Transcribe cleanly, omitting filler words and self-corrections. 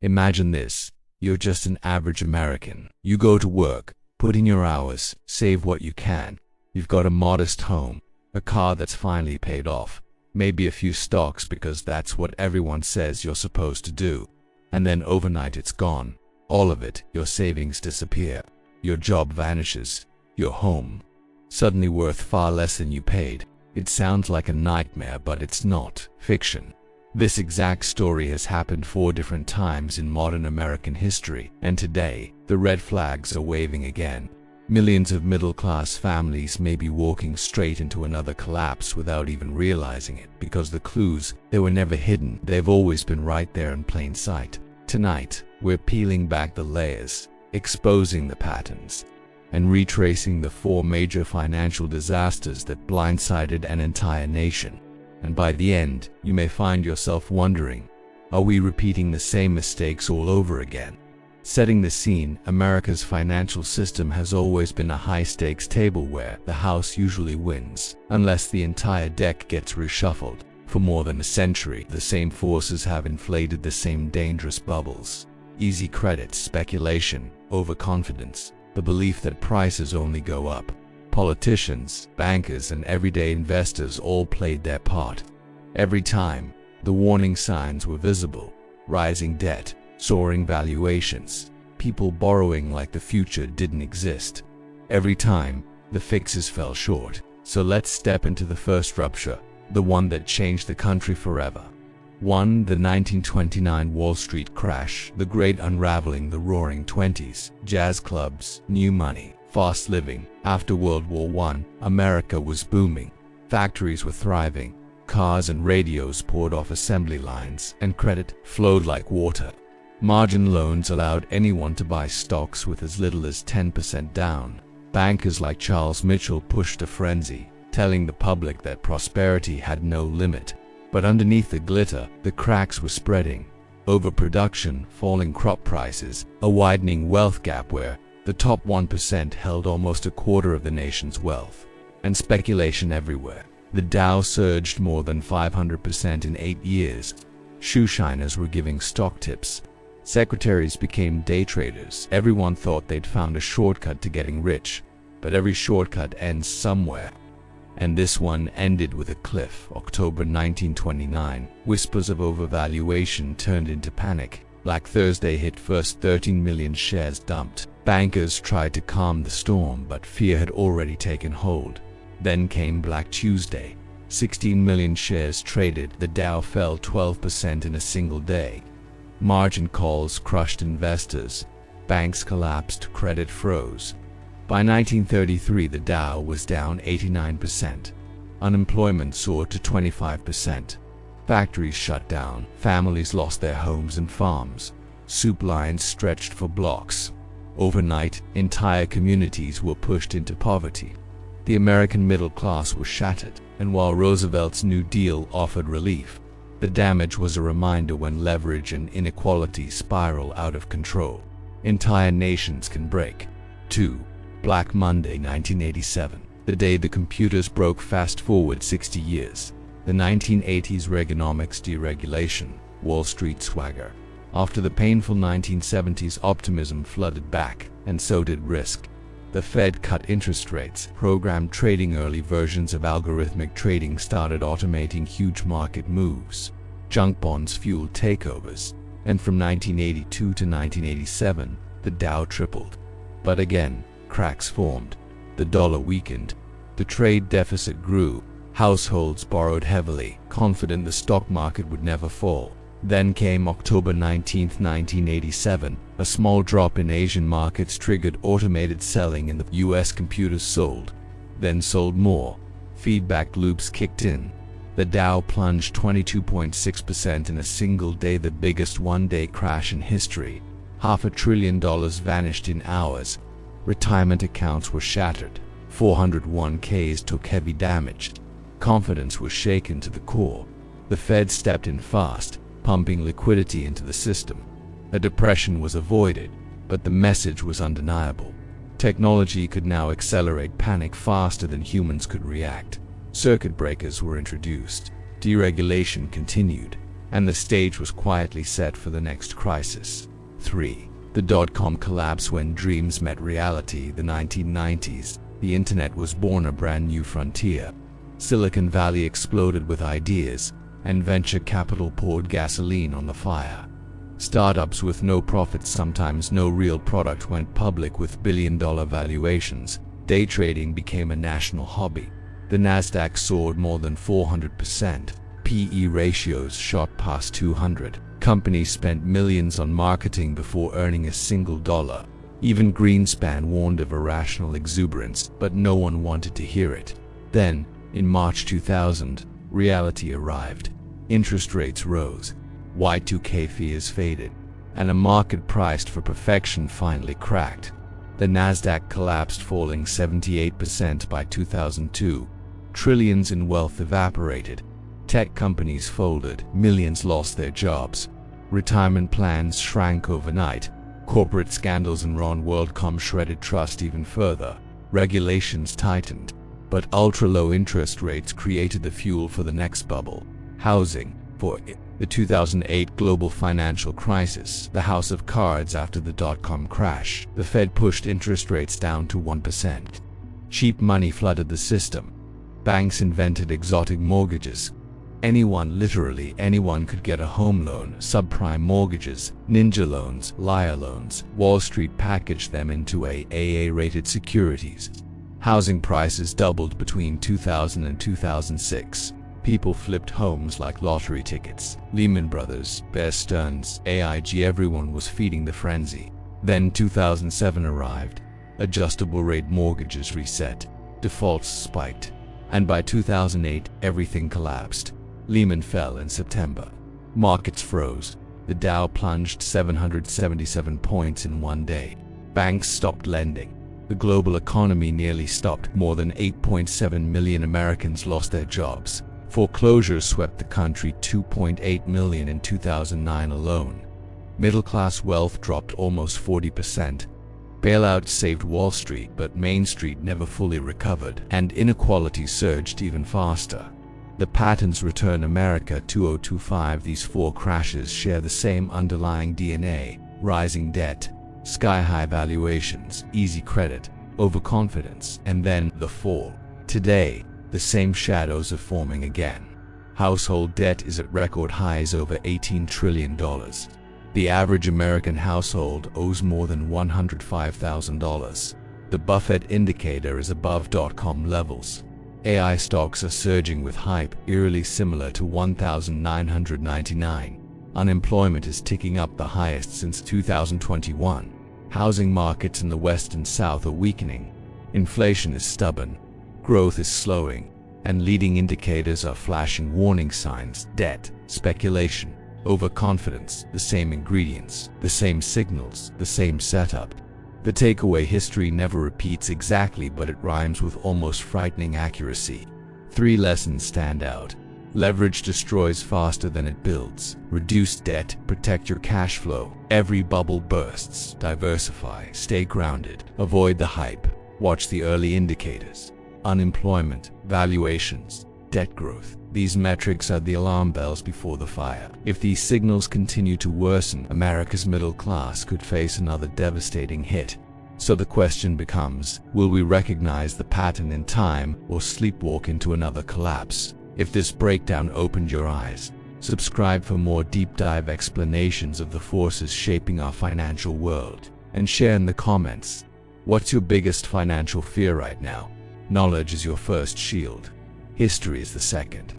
Imagine this. You're just an average American. You go to work, put in your hours, save what you can. You've got a modest home, a car that's finally paid off, maybe a few stocks because that's what everyone says you're supposed to do. And then overnight it's gone. All of it. Your savings disappear. Your job vanishes. Your home suddenly worth far less than you paid. It sounds like a nightmare, but it's not fiction. This exact story has happened 4 different times in modern American history, and today, the red flags are waving again. Millions of middle-class families may be walking straight into another collapse without even realizing it, because the clues, they were never hidden. They've always been right there in plain sight. Tonight, we're peeling back the layers, exposing the patterns, and retracing the 4 major financial disasters that blindsided an entire nation. And by the end, you may find yourself wondering, are we repeating the same mistakes all over again? Setting the scene, America's financial system has always been a high-stakes table where the house usually wins, unless the entire deck gets reshuffled. For more than a century, the same forces have inflated the same dangerous bubbles. Easy credit, speculation, overconfidence, the belief that prices only go up. Politicians, bankers, and everyday investors all played their part. Every time, the warning signs were visible: rising debt, soaring valuations, people borrowing like the future didn't exist. Every time, the fixes fell short. So let's step into the first rupture, the one that changed the country forever. 1. The 1929 Wall Street crash, the great unraveling, the roaring 20s, jazz clubs, new money, fast living. After World War I, America was booming. Factories were thriving. Cars and radios poured off assembly lines, and credit flowed like water. Margin loans allowed anyone to buy stocks with as little as 10% down. Bankers like Charles Mitchell pushed a frenzy, telling the public that prosperity had no limit. But underneath the glitter, the cracks were spreading. Overproduction, falling crop prices, a widening wealth gap where the top 1% held almost a quarter of the nation's wealth, and speculation everywhere. The Dow surged more than 500% in 8 years. Shoeshiners were giving stock tips. Secretaries became day traders. Everyone thought they'd found a shortcut to getting rich, but every shortcut ends somewhere. And this one ended with a cliff. October 1929. Whispers of overvaluation turned into panic. Black Thursday hit first, 13 million shares dumped. Bankers tried to calm the storm, but fear had already taken hold. Then came Black Tuesday. 16 million shares traded. The Dow fell 12% in a single day. Margin calls crushed investors. Banks collapsed. Credit froze. By 1933, the Dow was down 89%. Unemployment soared to 25%. Factories shut down. Families lost their homes and farms. Soup lines stretched for blocks. Overnight, entire communities were pushed into poverty. The American middle class was shattered, and while Roosevelt's New Deal offered relief, the damage was a reminder when leverage and inequality spiral out of control. Entire nations can break. 2. Black Monday 1987. The day the computers broke. Fast forward 60 years. The 1980s Reaganomics deregulation, Wall Street swagger. After the painful 1970s, optimism flooded back, and so did risk. The Fed cut interest rates, programmed trading. Early versions of algorithmic trading started automating huge market moves. Junk bonds fueled takeovers, and from 1982 to 1987, the Dow tripled. But again, cracks formed. The dollar weakened. The trade deficit grew. Households borrowed heavily, confident the stock market would never fall. Then came October 19, 1987. A small drop in Asian markets triggered automated selling, and the US computers sold, then sold more. Feedback loops kicked in. The Dow plunged 22.6% in a single day, the biggest one-day crash in history. $500 billion vanished in hours. Retirement accounts were shattered. 401ks took heavy damage. Confidence was shaken to the core. The Fed stepped in fast, pumping liquidity into the system. A depression was avoided, but the message was undeniable. Technology could now accelerate panic faster than humans could react. Circuit breakers were introduced. Deregulation continued. and the stage was quietly set for the next crisis. 3. The dot-com collapse when dreams met reality. The 1990s, the internet was born, a brand new frontier. Silicon Valley exploded with ideas, and venture capital poured gasoline on the fire. Startups with no profits, sometimes no real product, went public with billion-dollar valuations. Day trading became a national hobby. The Nasdaq soared more than 400%. PE ratios shot past 200. Companies spent millions on marketing before earning a single dollar. Even Greenspan warned of irrational exuberance, but no one wanted to hear it. Then, in March 2000, reality arrived. Interest rates rose. Y2K fears faded, and a market priced for perfection finally cracked. The Nasdaq collapsed, falling 78% by 2002. Trillions in wealth evaporated. Tech companies folded. Millions lost their jobs. Retirement plans shrank overnight. Corporate scandals and WorldCom shredded trust even further. Regulations tightened, but ultra-low interest rates created the fuel for the next bubble. Housing. For the 2008 global financial crisis, the house of cards after the dot-com crash, the Fed pushed interest rates down to 1%. Cheap money flooded the system. Banks invented exotic mortgages. Anyone, literally anyone, could get a home loan. Subprime mortgages, ninja loans, liar loans. Wall Street packaged them into AA-rated securities. Housing prices doubled between 2000 and 2006. People flipped homes like lottery tickets. Lehman Brothers, Bear Stearns, AIG, everyone was feeding the frenzy. Then 2007 arrived. Adjustable rate mortgages reset. Defaults spiked. And by 2008, everything collapsed. Lehman fell in September. Markets froze. The Dow plunged 777 points in one day. Banks stopped lending. The global economy nearly stopped. More than 8.7 million Americans lost their jobs. Foreclosures swept the country, 2.8 million in 2009 alone. Middle-class wealth dropped almost 40%. Bailouts saved Wall Street, but Main Street never fully recovered, and inequality surged even faster. The patterns return. America 2025. These four crashes share the same underlying DNA: rising debt, sky-high valuations, easy credit, overconfidence, and then the fall. Today, the same shadows are forming again. Household debt is at record highs, over $18 trillion. The average American household owes more than $105,000. The Buffett indicator is above dot-com levels. AI stocks are surging with hype, eerily similar to 1999. Unemployment is ticking up, the highest since 2021. Housing markets in the West and South are weakening. Inflation is stubborn. Growth is slowing, and leading indicators are flashing warning signs. Debt, speculation, overconfidence, the same ingredients, the same signals, the same setup. The takeaway: history never repeats exactly, but it rhymes with almost frightening accuracy. 3 lessons stand out. Leverage destroys faster than it builds. Reduce debt, protect your cash flow. Every bubble bursts. Diversify, stay grounded, avoid the hype. Watch the early indicators. Unemployment, valuations, debt growth. These metrics are the alarm bells before the fire. If these signals continue to worsen, America's middle class could face another devastating hit. So the question becomes, will we recognize the pattern in time or sleepwalk into another collapse? If this breakdown opened your eyes, subscribe for more deep dive explanations of the forces shaping our financial world, and share in the comments. What's your biggest financial fear right now? Knowledge is your first shield. History is the second.